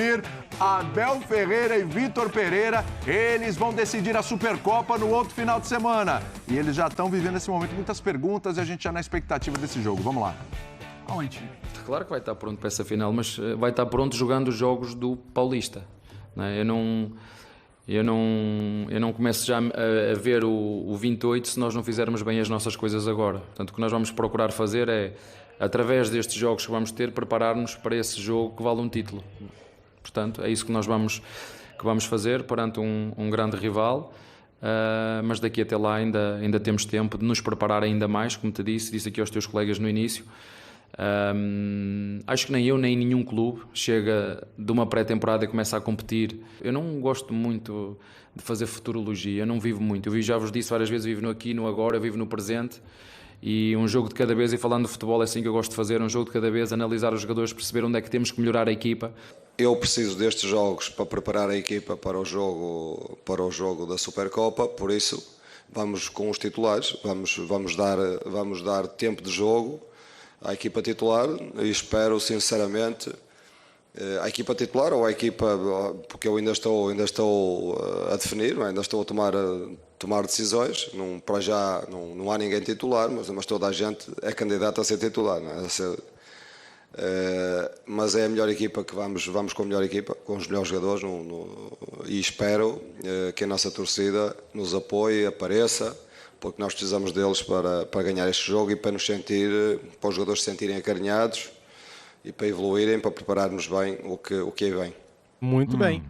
ouvir Abel Ferreira e Vitor Pereira. Eles vão decidir a Supercopa no outro final de semana. E eles já estão vivendo esse momento. Muitas perguntas e a gente já na expectativa desse jogo. Vamos lá. Aonde? Claro que vai estar pronto para essa final, mas vai estar pronto jogando os jogos do Paulista. Eu não começo já a ver o 28 se nós não fizermos bem as nossas coisas agora. Portanto, o que nós vamos procurar fazer é, através destes jogos que vamos ter, preparar-nos para esse jogo que vale um título. Portanto, é isso que nós vamos fazer perante um grande rival, mas daqui até lá ainda temos tempo de nos preparar ainda mais, como te disse aqui aos teus colegas no início. Acho que nem eu nem nenhum clube chega de uma pré-temporada e começa a competir. Eu não gosto muito de fazer futurologia, eu não vivo muito. Eu já vos disse várias vezes, vivo no aqui, no agora, eu vivo no presente, e um jogo de cada vez, e falando de futebol é assim que eu gosto de fazer, um jogo de cada vez, analisar os jogadores, perceber onde é que temos que melhorar a equipa. Eu preciso destes jogos para preparar a equipa para o jogo da Supercopa, por isso vamos com os titulares, vamos dar tempo de jogo à equipa titular e espero sinceramente a equipa titular ou a equipa, porque eu ainda estou a definir, ainda estou a tomar decisões, para já não há ninguém titular, mas toda a gente é candidata a ser titular, não é? Mas é a melhor equipa que vamos com a melhor equipa, com os melhores jogadores e espero que a nossa torcida nos apoie, apareça, porque nós precisamos deles para ganhar este jogo e para os jogadores se sentirem acarinhados e para evoluírem, para prepararmos bem o que aí vem. Muito bem.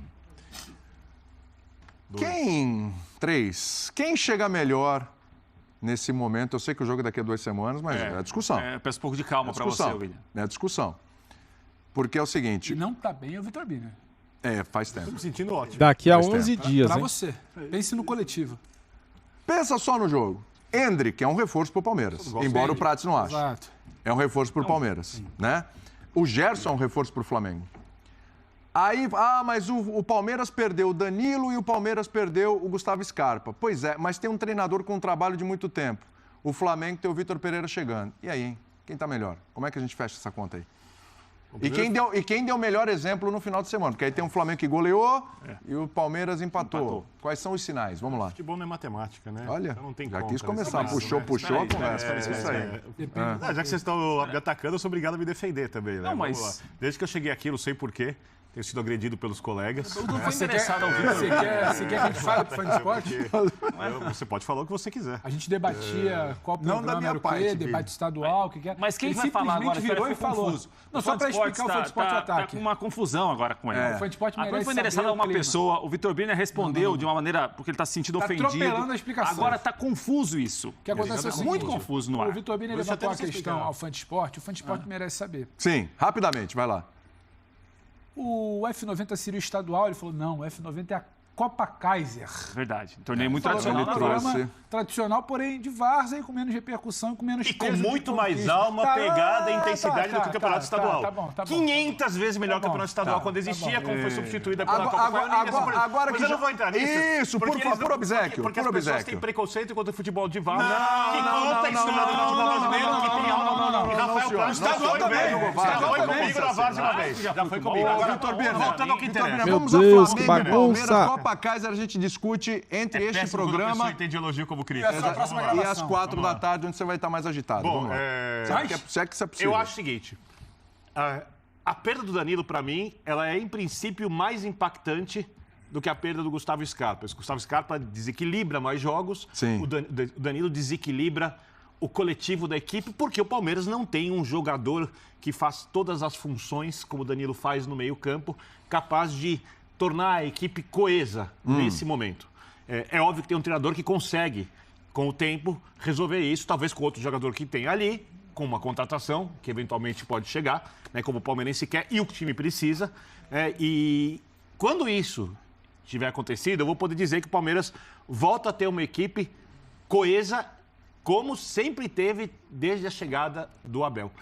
Quem chega melhor nesse momento? Eu sei que o jogo é daqui a 2 semanas, mas é discussão. Peço um pouco de calma para você, William. É discussão. Porque é o seguinte... E não está bem é o Vitor Biner. Faz tempo. Estou me sentindo ótimo. Daqui a 11 dias, Para hein? você. Pense no coletivo. Pensa só no jogo. Endrick é um reforço para o Palmeiras, embora o Prats não ache. Exato. É um reforço para o Palmeiras, né? O Gerson é um reforço para o Flamengo. Aí, mas o Palmeiras perdeu o Danilo e o Palmeiras perdeu o Gustavo Scarpa. Pois é, mas tem um treinador com um trabalho de muito tempo. O Flamengo tem o Vitor Pereira chegando. E aí, hein? Quem tá melhor? Como é que a gente fecha essa conta aí? E quem deu o melhor exemplo no final de semana? Porque aí tem um Flamengo que goleou e o Palmeiras empatou. Quais são os sinais? Vamos lá. Futebol não é matemática, né? Olha, então não tem já conta, quis começar. né? Puxou a conversa. Isso aí. Já que vocês estão me atacando, eu sou obrigado a me defender também, né? Não, mas... Desde que eu cheguei aqui, não sei porquê, tenho sido agredido pelos colegas. Eu não fui interessado ao Vitor. Você quer que a gente fale pro Fã de Esporte? Você pode falar o que você quiser. A gente debatia qual programa era o quê, debate estadual, o que é. Mas quem vai falar agora? Virou e falou. Não, só para explicar o Fã de Esporte Ataque. Tá com uma confusão agora com ele. O Fã de Esporte merece Quando foi endereçado a uma pessoa, o Vitor Biner respondeu de uma maneira, porque ele está se sentindo ofendido. Atropelando a explicação. Agora está confuso isso. O que acontece é o seguinte, muito confuso no ar. O Vitor Biner levantou a questão ao Fã de Esporte, o Fã de Esporte merece saber. Sim, rapidamente, vai lá. O F90 seria o estadual, ele falou, não, o F90 é a Copa Kaiser. Verdade, torneio muito Tradicional, tradicional. tradicional, porém de várzea e com menos repercussão e com menos E com peso muito mais alma, pegada e intensidade do que o Campeonato Estadual. Tá bom. 500 vezes melhor que o Campeonato Estadual quando existia, como foi substituída pela Copa. Agora Mas eu não vou entrar nisso. Isso, por obséquio. Porque as pessoas têm preconceito contra o futebol de várzea. Que conta a história do futebol brasileiro, que tem alma. Rafael Prats já foi comigo na várzea uma vez. Já foi comigo. Agora, voltando ao que interessa. Meu Deus, que bagunça. Copa Kaiser a gente discute entre este programa tem de elogio como Cris. e às 4 da tarde, onde você vai estar mais agitado. Bom, Vamos lá. Se é que isso é possível. Eu acho o seguinte, a perda do Danilo, para mim, ela é, em princípio, mais impactante do que a perda do Gustavo Scarpa. O Gustavo Scarpa desequilibra mais jogos, Sim. O Danilo desequilibra o coletivo da equipe, porque o Palmeiras não tem um jogador que faz todas as funções, como o Danilo faz no meio-campo, capaz de tornar a equipe coesa nesse momento. É óbvio que tem um treinador que consegue, com o tempo, resolver isso, talvez com outro jogador que tem ali, com uma contratação, que eventualmente pode chegar, né, como o palmeirense quer e o time precisa. E quando isso tiver acontecido, eu vou poder dizer que o Palmeiras volta a ter uma equipe coesa, como sempre teve desde a chegada do Abel.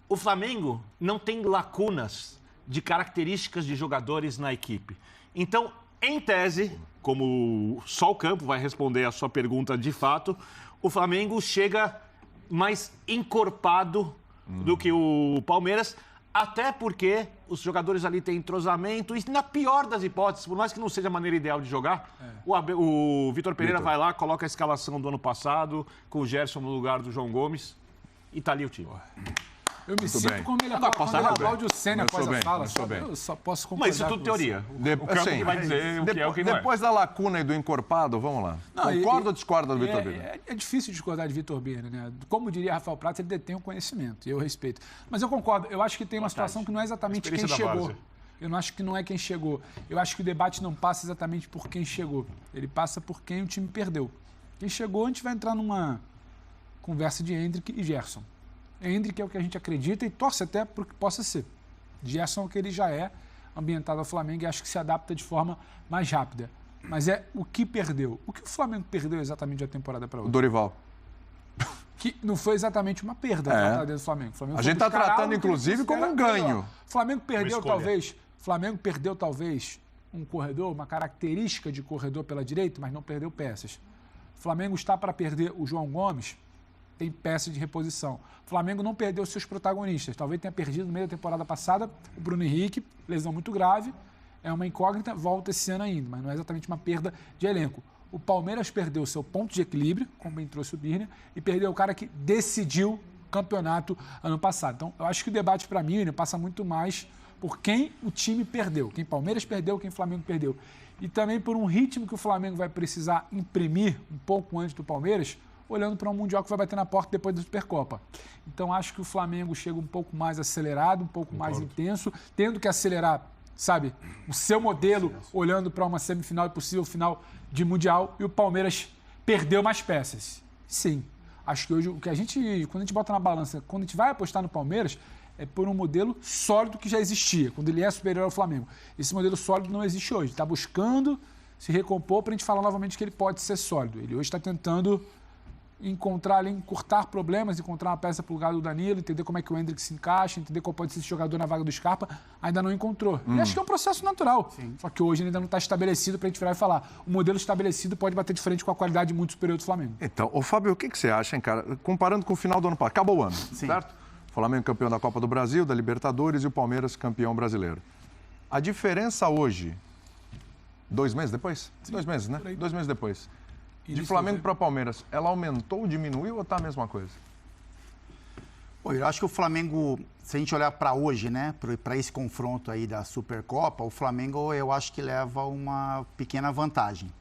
O Flamengo não tem lacunas de características de jogadores na equipe. Então, em tese, como só o campo vai responder a sua pergunta de fato, o Flamengo chega mais encorpado do que o Palmeiras, Até porque os jogadores ali têm entrosamento e, na pior das hipóteses, por mais que não seja a maneira ideal de jogar, o Vitor Pereira vai lá, coloca a escalação do ano passado, com o Gerson no lugar do João Gomes, e tá ali o time. Eu me sinto como ele aplaude o Senna após a fala. Eu só posso concordar. Mas isso é tudo teoria. O campo que vai dizer o que é o que não é. Depois da lacuna e do encorpado, vamos lá. Concorda ou discorda do Vitor Birner? É difícil discordar de Vitor Birner, né? Como diria Rafael Prata, ele detém o conhecimento, e eu respeito. Mas eu concordo, eu acho que tem uma situação que não é exatamente quem chegou. Eu não acho que não é quem chegou. Eu acho que o debate não passa exatamente por quem chegou. Ele passa por quem o time perdeu. Quem chegou, a gente vai entrar numa conversa de Hendrick e Gerson. Hendrick é o que a gente acredita e torce até para que possa ser. Gerson é o que ele já é, ambientado ao Flamengo, e acho que se adapta de forma mais rápida. Mas é o que perdeu. O que o Flamengo perdeu exatamente de uma temporada para outra? O Dorival. Que não foi exatamente uma perda dentro do Flamengo. A gente está tratando, inclusive, como um ganho. O Flamengo perdeu talvez um corredor, uma característica de corredor pela direita, mas não perdeu peças. O Flamengo está para perder o João Gomes, tem peça de reposição. O Flamengo não perdeu seus protagonistas. Talvez tenha perdido no meio da temporada passada o Bruno Henrique, lesão muito grave. É uma incógnita, volta esse ano ainda, mas não é exatamente uma perda de elenco. O Palmeiras perdeu seu ponto de equilíbrio, como bem trouxe o Birner, e perdeu o cara que decidiu o campeonato ano passado. Então, eu acho que o debate, para mim, passa muito mais por quem o time perdeu. Quem Palmeiras perdeu, quem Flamengo perdeu. E também por um ritmo que o Flamengo vai precisar imprimir um pouco antes do Palmeiras, olhando para um Mundial que vai bater na porta depois da Supercopa. Então, acho que o Flamengo chega um pouco mais acelerado, um pouco mais intenso, tendo que acelerar, sabe, o seu modelo, olhando para uma semifinal e possível final de Mundial, e o Palmeiras perdeu mais peças. Sim, acho que hoje, quando a gente bota na balança, quando a gente vai apostar no Palmeiras, é por um modelo sólido que já existia, quando ele é superior ao Flamengo. Esse modelo sólido não existe hoje. Está buscando se recompor para a gente falar novamente que ele pode ser sólido. Ele hoje está tentando encurtar problemas, encontrar uma peça para o lugar do Danilo, entender como é que o Hendrick se encaixa, entender qual pode ser esse jogador na vaga do Scarpa, ainda não encontrou. E acho que é um processo natural. Sim. Só que hoje ainda não está estabelecido para a gente virar e falar. O modelo estabelecido pode bater de frente com a qualidade muito superior do Flamengo. Então, Fábio, o que você acha, hein, cara? Comparando com o final do ano passado, acabou o ano, certo? O Flamengo campeão da Copa do Brasil, da Libertadores, e o Palmeiras campeão brasileiro. A diferença hoje, 2 meses depois? Sim. 2 meses, né? 2 meses depois. De Flamengo para Palmeiras, ela aumentou ou diminuiu ou está a mesma coisa? Pô, eu acho que o Flamengo, se a gente olhar para hoje, né, para esse confronto aí da Supercopa, o Flamengo eu acho que leva uma pequena vantagem.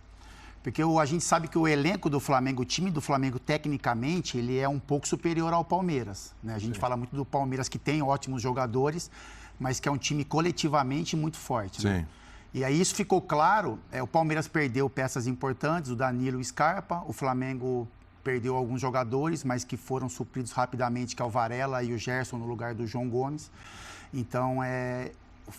Porque a gente sabe que o elenco do Flamengo, o time do Flamengo, tecnicamente, ele é um pouco superior ao Palmeiras, né? A gente fala muito do Palmeiras, que tem ótimos jogadores, mas que é um time coletivamente muito forte. Sim. Né? E aí isso ficou claro, o Palmeiras perdeu peças importantes, o Danilo e o Scarpa, o Flamengo perdeu alguns jogadores, mas que foram supridos rapidamente, que é o Varela e o Gerson no lugar do João Gomes. Então,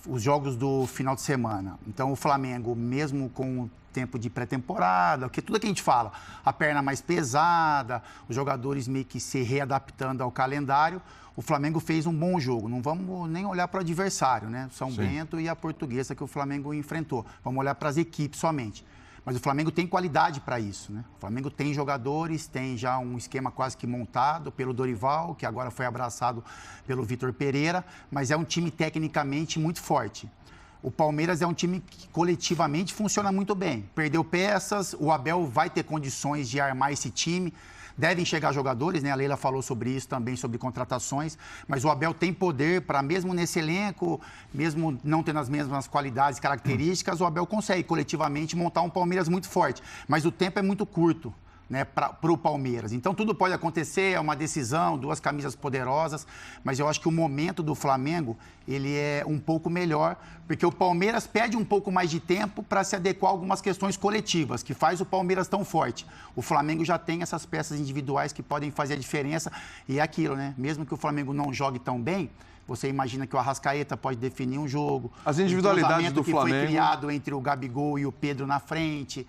os jogos do final de semana. Então, o Flamengo, mesmo com o tempo de pré-temporada, porque tudo que a gente fala, a perna mais pesada, os jogadores meio que se readaptando ao calendário, o Flamengo fez um bom jogo. Não vamos nem olhar para o adversário, né? São Bento e a Portuguesa que o Flamengo enfrentou. Vamos olhar para as equipes somente. Mas o Flamengo tem qualidade para isso, né? O Flamengo tem jogadores, tem já um esquema quase que montado pelo Dorival, que agora foi abraçado pelo Vitor Pereira, mas é um time tecnicamente muito forte. O Palmeiras é um time que coletivamente funciona muito bem. Perdeu peças, o Abel vai ter condições de armar esse time. Devem chegar jogadores, né? A Leila falou sobre isso também, sobre contratações, mas o Abel tem poder para, mesmo nesse elenco, mesmo não tendo as mesmas qualidades e características, o Abel consegue coletivamente montar um Palmeiras muito forte, mas o tempo é muito curto, né, para o Palmeiras. Então, tudo pode acontecer, é uma decisão, 2 camisas poderosas, mas eu acho que o momento do Flamengo, ele é um pouco melhor, porque o Palmeiras pede um pouco mais de tempo para se adequar a algumas questões coletivas, que faz o Palmeiras tão forte. O Flamengo já tem essas peças individuais que podem fazer a diferença, e é aquilo, né? Mesmo que o Flamengo não jogue tão bem, você imagina que o Arrascaeta pode definir um jogo. As individualidades do Flamengo. Que foi criado entre o Gabigol e o Pedro na frente.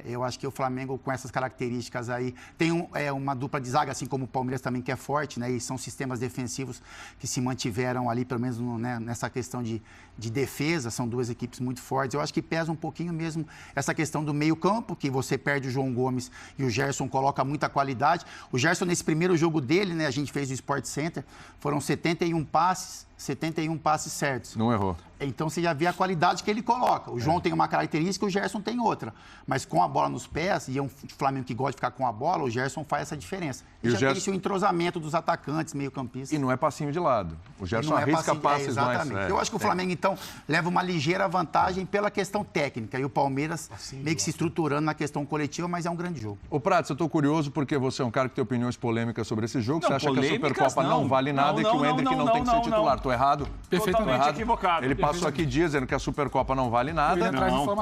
Eu acho que o Flamengo, com essas características aí, tem uma dupla de zaga, assim como o Palmeiras também, que é forte, né? E são sistemas defensivos que se mantiveram ali, pelo menos né, nessa questão de defesa. São 2 equipes muito fortes. Eu acho que pesa um pouquinho mesmo essa questão do meio-campo, que você perde o João Gomes e o Gerson coloca muita qualidade. O Gerson, nesse primeiro jogo dele, né, a gente fez o Sport Center, foram 71 passes, 71 passes certos. Não errou. Então você já vê a qualidade que ele coloca. O João tem uma característica, o Gerson tem outra. Mas com a bola nos pés, e é um Flamengo que gosta de ficar com a bola, o Gerson faz essa diferença. E já tem esse entrosamento dos atacantes, meio-campistas. E não é passinho de lado. O Gerson arrisca passes exatamente. mais... Eu acho que o Flamengo, então, leva uma ligeira vantagem pela questão técnica. E o Palmeiras meio que se estruturando na questão coletiva, mas é um grande jogo. Ô, Prates, eu tô curioso porque você é um cara que tem opiniões polêmicas sobre esse jogo. Não, você acha que a Supercopa não vale nada e que o Endrick não tem que ser titular. Tô errado? Perfeitamente equivocado. Ele passou aqui dias dizendo que a Supercopa não vale nada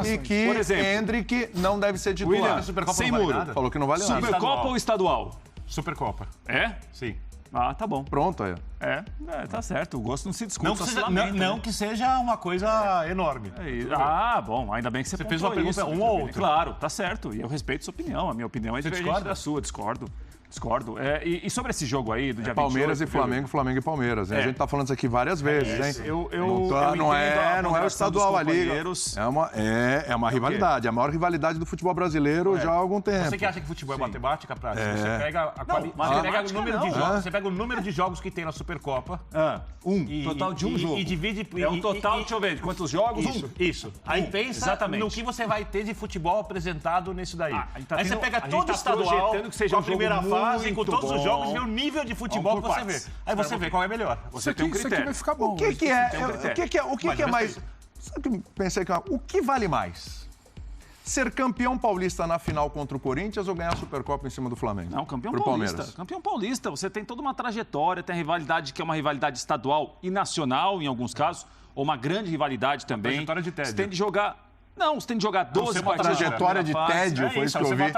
e que Por exemplo, Endrick não deve ser titular. William, Supercopa sem não vale muro. nada. Falou que não vale nada. Supercopa ou estadual? Supercopa. É? Sim. Ah, tá bom. Pronto aí. Tá certo. O gosto não se discute. Não, que seja uma coisa enorme. Bom, ainda bem que você fez uma pergunta isso, um ou outro. Claro, tá certo. E eu respeito sua opinião. A minha opinião é diferente da sua. Discordo. E sobre esse jogo aí do dia 28... Palmeiras e Flamengo, Flamengo e Palmeiras. A gente tá falando isso aqui várias vezes, hein? Não é o estadual ali. É uma rivalidade. É a maior rivalidade do futebol brasileiro já há algum tempo. Você que acha que futebol é matemática, Prática? Você pega o número de jogos que tem na Supercopa. Total de um jogo. E divide... É um total, deixa eu ver, de quantos jogos? Isso. Aí pensa no que você vai ter de futebol apresentado nisso daí. Aí você pega todo o estadual, com a primeira fase, com todos os jogos, e vê o nível de futebol que você vê. Aí você vê qual é melhor. Você tem um critério. Isso aqui vai ficar bom. O que é mais... Sabe o que eu pensei? O que vale mais? Ser campeão paulista na final contra o Corinthians ou ganhar a Supercopa em cima do Flamengo? Não, campeão Pro paulista. Palmeiras. Campeão paulista. Você tem toda uma trajetória, tem a rivalidade que é uma rivalidade estadual e nacional, em alguns casos, ou uma grande rivalidade também. Trajetória de tédio. Você tem de jogar... Não, você tem de jogar 12 partidas. Trajetória de tédio, foi isso que eu vi.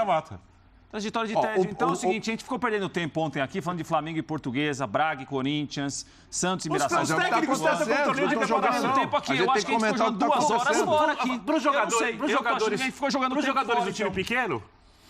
Trajetória de tédio. Então é o seguinte, a gente ficou perdendo tempo ontem aqui, falando de Flamengo e Portuguesa, Braga e Corinthians, Santos e Mirassol. Os técnicos estão jogando tempo aqui. Eu acho que a gente ficou jogando 2 horas fora aqui. Para os jogadores, a gente ficou jogando para os jogadores do time então. pequeno,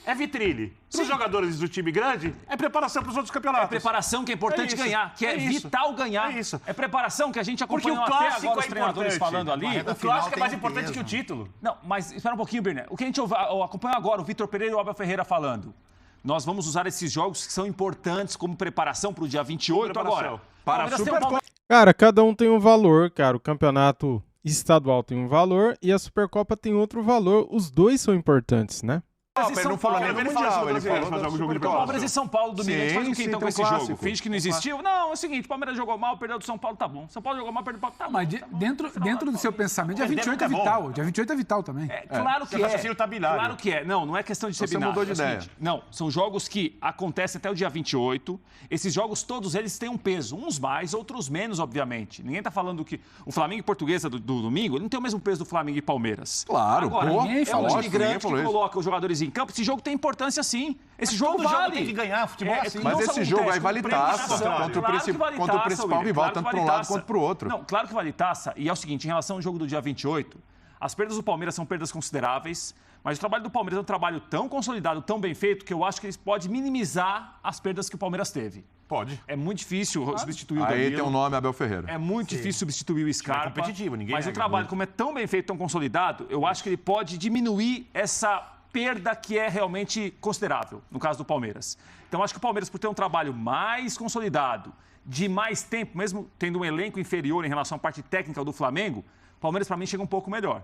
é vitrine. Para os jogadores do time grande, é preparação para os outros campeonatos. É preparação que é importante ganhar, que é vital ganhar. É isso. É preparação que a gente acompanhou porque o até clássico agora os treinadores falando ali. O clássico é mais importante que o título. Não, mas espera um pouquinho, Berné. O que a gente acompanhou agora, o Vitor Pereira e o Abel Ferreira falando. Nós vamos usar esses jogos que são importantes como preparação para o dia 28 agora. Para a Supercopa. Cara, cada um tem um valor, cara. O campeonato estadual tem um valor e a Supercopa tem outro valor. Os dois são importantes, né? Ele não falou nem do Mundial, ele falou do jogo de Palmeiras e São Paulo domingo. A gente faz o que então com esse jogo? clássico. Finge que não existiu? Não, é o seguinte, o Palmeiras jogou mal, perdeu do São Paulo, tá bom. São Paulo jogou mal, perdeu do Paulo, tá bom. Mas dentro do seu pensamento, dia 28 é vital. Dia 28 é vital também. Claro que é. Claro que é. Não é questão de ser binário. Você mudou de ideia. Não, são jogos que acontecem até o dia 28. Esses jogos, todos eles têm um peso. Uns mais, outros menos, obviamente. Ninguém tá falando que o Flamengo e Portuguesa do domingo não tem o mesmo peso do Flamengo e Palmeiras. Claro, agora, é um time grande que isso. coloca os jogadores em campo. Esse jogo tem importância sim. Esse jogo vale. Jogo tem que ganhar, futebol assim. Mas esse jogo aí vale taça contra o principal rival, tanto para um lado quanto para o outro. Não, claro que vale taça. E é o seguinte, em relação ao jogo do dia 28, as perdas do Palmeiras são perdas consideráveis, mas o trabalho do Palmeiras é um trabalho tão consolidado, tão bem feito, que eu acho que eles podem minimizar as perdas que o Palmeiras teve. Pode. É muito difícil substituir o Danilo. Aí tem um nome, Abel Ferreira. É muito difícil substituir o Scarpa. É competitivo, ninguém mas o nega, trabalho, como é tão bem feito, tão consolidado, eu acho que ele pode diminuir essa perda que é realmente considerável, no caso do Palmeiras. Então, acho que o Palmeiras, por ter um trabalho mais consolidado, de mais tempo, mesmo tendo um elenco inferior em relação à parte técnica do Flamengo, o Palmeiras, para mim, chega um pouco melhor.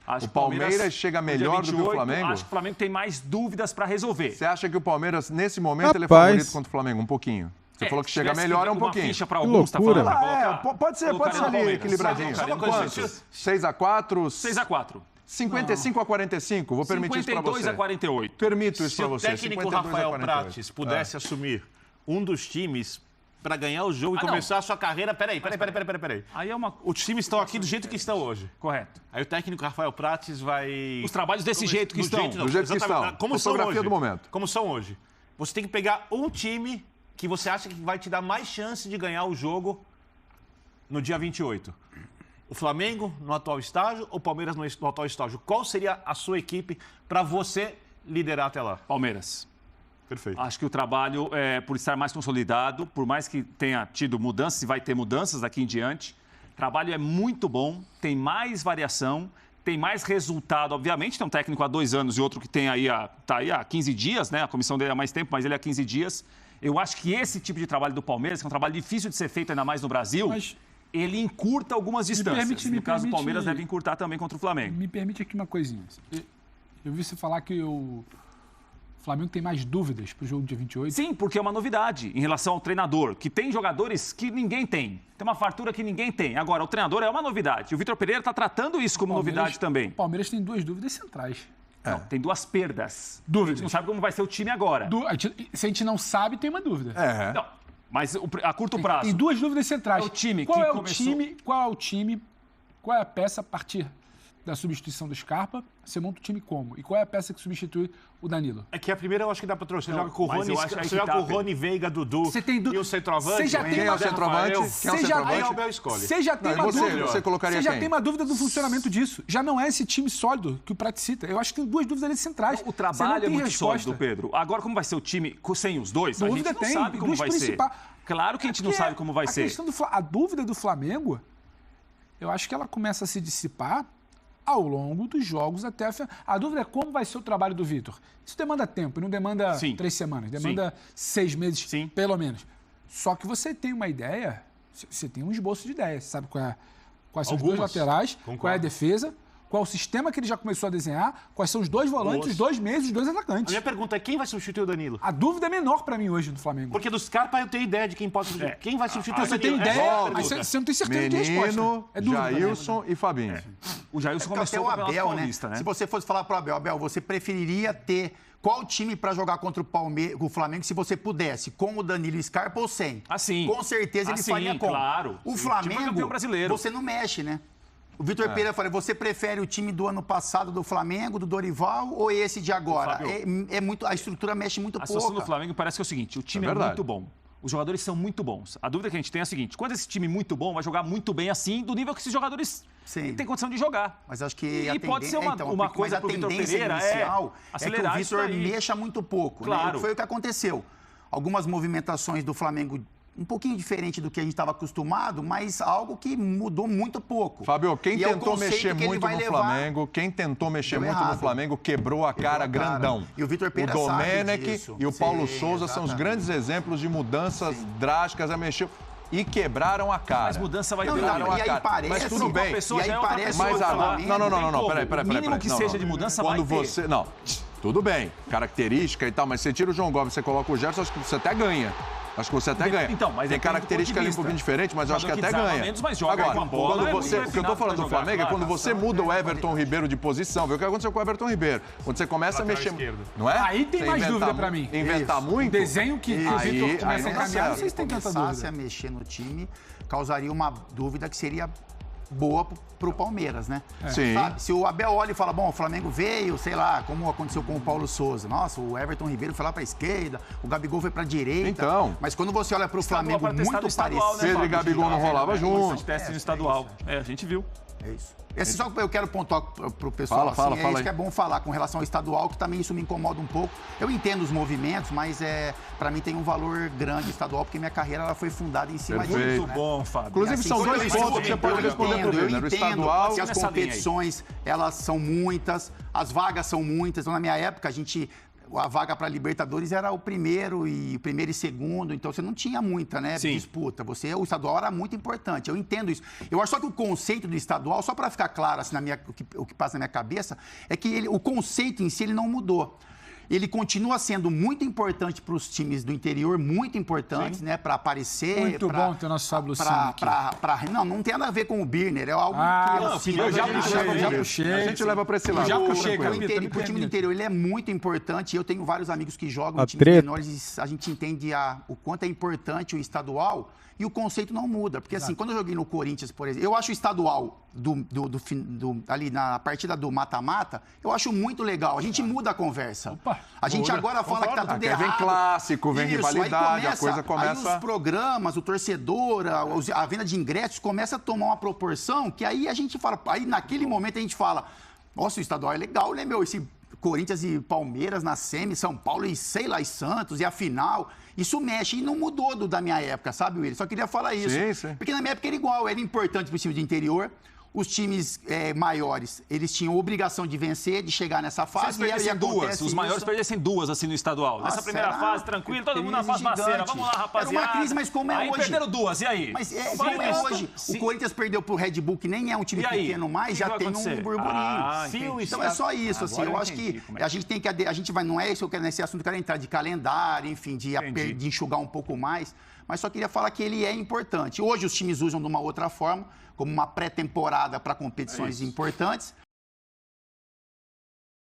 Acho o Palmeiras chega melhor do que o Flamengo? Acho que o Flamengo tem mais dúvidas para resolver. Você acha que o Palmeiras, nesse momento, ele é favorito contra o Flamengo? Um pouquinho. Você falou que chega melhor, é um pouquinho. Ficha para alguns, tá falando, pode ser ali, equilibradinho. Quanto? 6-4? 6-4. 55-45, vou permitir isso para você. 52-48. Permito isso para você. Se o técnico Rafael Prates pudesse assumir um dos times para ganhar o jogo e começar a sua carreira... Peraí. Aí é uma... Os times estão aqui do jeito que estão hoje. Correto. Aí o técnico Rafael Prates vai... Os trabalhos desse jeito que estão. Do jeito que estão. Como são hoje. Do momento. Como são hoje. Você tem que pegar um time que você acha que vai te dar mais chance de ganhar o jogo no dia 28. O Flamengo no atual estágio ou o Palmeiras no atual estágio? Qual seria a sua equipe para você liderar até lá? Palmeiras. Perfeito. Acho que o trabalho, por estar mais consolidado, por mais que tenha tido mudanças, e vai ter mudanças daqui em diante, o trabalho é muito bom, tem mais variação, tem mais resultado. Obviamente, tem um técnico há 2 anos e outro que tem tá aí há 15 dias, né? A comissão dele há mais tempo, mas ele há 15 dias. Eu acho que esse tipo de trabalho do Palmeiras, que é um trabalho difícil de ser feito, ainda mais no Brasil, ele encurta algumas distâncias. No caso do Palmeiras, deve encurtar também contra o Flamengo. Me permite aqui uma coisinha. Eu vi você falar que o Flamengo tem mais dúvidas para o jogo dia 28. Sim, porque é uma novidade em relação ao treinador, que tem jogadores que ninguém tem. Tem uma fartura que ninguém tem. Agora, o treinador é uma novidade. E o Vitor Pereira está tratando isso como novidade também. O Palmeiras tem 2 dúvidas centrais. Não, tem 2 perdas. Dúvidas. A gente não sabe como vai ser o time agora. Se a gente não sabe, tem uma dúvida. Não, mas a curto prazo. Tem 2 dúvidas centrais. É o time qual que é começou... Qual é a peça a partir da substituição do Scarpa? Você monta o time como? E qual é a peça que substitui o Danilo? É que a primeira eu acho que dá pra trouxer. Você joga com o mas Rony, você joga com o Rony, Veiga, Dudu e o centroavante. Você já tem Quem é o centroavante? Aí o Abel escolhe. Você já tem uma dúvida. Você colocaria Você já quem? tem uma dúvida do funcionamento disso. Já não é esse time sólido que o Prati cita. Eu acho que tem 2 dúvidas ali centrais. O trabalho é muito sólido, Pedro. Agora, como vai ser o time sem os dois? A gente não sabe como vai ser. Claro que a gente não sabe como vai ser. A dúvida do Flamengo, eu acho que ela começa a se dissipar ao longo dos jogos até a final. A dúvida é como vai ser o trabalho do Vitor. Isso demanda tempo, não demanda 3 semanas, demanda 6 meses, pelo menos. Só que você tem uma ideia, você tem um esboço de ideia. Você sabe quais são os 2 laterais, qual é a defesa, qual é o sistema que ele já começou a desenhar, quais são os 2 volantes, os 2 meios, os 2 atacantes. A minha pergunta é quem vai substituir o Danilo? A dúvida é menor pra mim hoje do Flamengo. Porque dos Scarpa eu tenho ideia de quem pode substituir. Quem vai substituir o Você Danilo? tem ideia, mas você não tem certeza de resposta. Menino, Jailson e Fabinho. O Jailson começou até o Abel, Paulista, né? Se você fosse falar pro Abel, você preferiria ter qual time para jogar contra o Flamengo se você pudesse? Com o Danilo Scarpa ou sem? Assim. Com certeza ele faria com. Claro. O Flamengo, campeão brasileiro. você não mexe, né? O Vitor Pereira falou, você prefere o time do ano passado do Flamengo, do Dorival, ou esse de agora? A estrutura mexe muito pouco. A situação do Flamengo parece que é o seguinte, o time é muito bom. Os jogadores são muito bons. A dúvida que a gente tem é a seguinte, quando esse time muito bom vai jogar muito bem assim, do nível que esses jogadores têm condição de jogar. Mas acho que e pode ser uma coisa para o Vitor Pereira inicial acelerar que o Vitor mexa muito pouco. Claro. Né? Foi o que aconteceu. Algumas movimentações do Flamengo um pouquinho diferente do que a gente estava acostumado, mas algo que mudou muito pouco. Fábio, quem tentou mexer muito no Flamengo, quebrou a cara grandão. E o Vitor Pereira o Domenech e o Paulo Souza são os grandes exemplos de mudanças drásticas, mexeu e quebraram a cara. Mas mudança vai ter. E aí parece, mas tudo bem. E aí parece não, peraí. O mínimo que seja de mudança vai ter. Não, tudo bem, característica e tal, mas você tira o João Gomes, você coloca o Gerson, acho que você até ganha. Acho que você até ganha. Então, mas tem característica ali um pouquinho diferente, mas eu acho que até ganha. Agora, o que eu tô falando do Flamengo é quando você muda o Everton Ribeiro de posição. Vê o que aconteceu com o Everton Ribeiro. Quando você começa a mexer. Não é? Aí tem mais dúvida pra mim. Inventar muito. O desenho que o Vitor começa a caminhar, não sei se tem tanta dúvida. Se começasse a mexer no time, causaria uma dúvida que seria boa pro Palmeiras, né? Sim. Sabe? Se o Abel olha e fala, bom, o Flamengo veio, sei lá, como aconteceu com o Paulo Souza. Nossa, o Everton Ribeiro foi lá pra esquerda, o Gabigol foi pra direita. Então. Mas quando você olha pro Flamengo muito parecido... Pedro e Gabigol não rolava junto. Teste no estadual. A gente viu. É isso. Esse só que eu quero pontuar pro pessoal, fala isso aí. que é bom falar com relação ao estadual, que também isso me incomoda um pouco. Eu entendo os movimentos, mas para mim tem um valor grande estadual, porque minha carreira ela foi fundada em cima disso. Muito bom, Fábio. Inclusive, são 2 pontos que você pode responder pro Pedro. O estadual... As competições, elas são muitas, as vagas são muitas. Então, na minha época, a vaga para Libertadores era o primeiro e segundo, então você não tinha muita, né, disputa. O estadual era muito importante, eu entendo isso. Eu acho só que o conceito do estadual, só para ficar claro assim, o que passa na minha cabeça, é que o conceito em si ele não mudou. Ele continua sendo muito importante para os times do interior, muito importantes, né, para aparecer. Muito bom ter o nosso Fábio Luciano aqui. Não tem nada a ver com o Birner, é algo que eu já puxei. A gente leva para esse lado. Já puxei, o time do interior ele é muito importante. Eu tenho vários amigos que jogam em times menores e a gente entende o quanto é importante o estadual e o conceito não muda. Porque assim, quando eu joguei no Corinthians, por exemplo, eu acho o estadual ali na partida do mata-mata, eu acho muito legal. A gente muda a conversa. A gente agora fala que tá tudo errado. Vem clássico, vem rivalidade, a coisa começa... Aí os programas, o torcedor, a venda de ingressos começa a tomar uma proporção que aí a gente fala... Aí naquele momento a gente fala, nossa, o estadual é legal, né, meu? Esse Corinthians e Palmeiras na semi, São Paulo e sei lá, e Santos, e a final... Isso mexe e não mudou da minha época, sabe, Willis? Só queria falar isso. Sim. Porque na minha época era igual, era importante para o time de interior. Os times maiores, eles tinham obrigação de vencer, de chegar nessa fase. Se eles perdessem duas, os maiores perdessem duas assim no estadual. Nessa primeira fase, tranquilo, todo mundo na fase parceira. Vamos lá, rapaziada. Era uma crise, mas como é aí hoje? Aí perderam duas, e aí? Mas como é hoje? O Corinthians perdeu pro Red Bull, que nem é um time pequeno mais, já tem um burburinho. Então é só isso, assim. Eu acho que a gente tem que... A gente vai, não é isso que eu quero nesse assunto, eu quero entrar de calendário, enfim, de enxugar um pouco mais. Mas só queria falar que ele é importante. Hoje os times usam de uma outra forma, como uma pré-temporada para competições importantes.